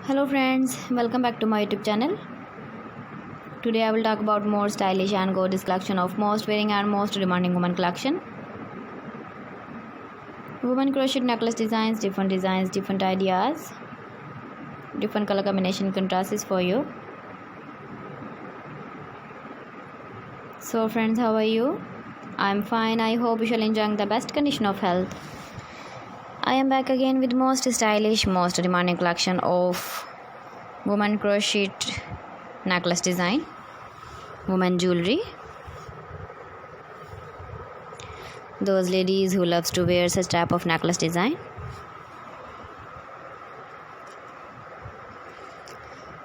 Hello friends, welcome back to my YouTube channel. Today I will talk about more stylish and gorgeous collection of most wearing and most demanding women collection. Women crochet necklace designs, different ideas, different color combination contrasts for you. So friends, how are you? I'm fine. I hope you shall enjoy the best condition of health. I am back again with most stylish, most demanding collection of woman crochet necklace design, woman jewelry. Those ladies who loves to wear such type of necklace design.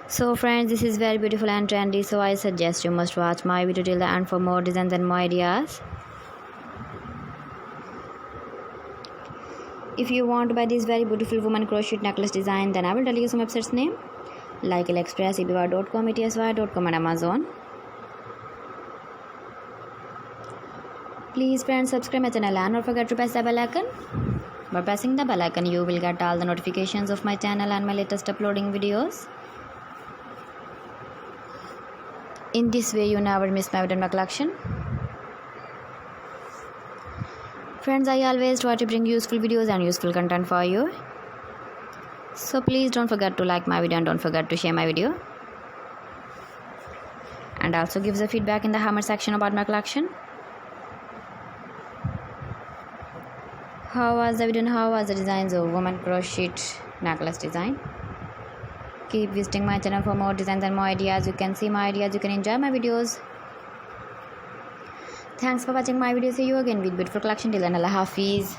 So friends, this is very beautiful and trendy, so I suggest you must watch my video till the end for more designs and more ideas. If you want to buy this very beautiful woman crochet necklace design, then I will tell you some websites name like AliExpress, eBay.com, ETSY.com and Amazon. Please friends, subscribe my channel and don't forget to press the bell icon. By pressing the bell icon, you will get all the notifications of my channel and my latest uploading videos. In this way, you never miss my video and my collection. Friends, I always try to bring useful videos and useful content for you. So please don't forget to like my video and don't forget to share my video. And also give the feedback in the comment section about my collection. How was the video and how was the designs of woman crochet necklace design? Keep visiting my channel for more designs and more ideas. You can see my ideas, you can enjoy my videos. Thanks for watching my video. See you again with beautiful collection. Till then, Allah Hafiz.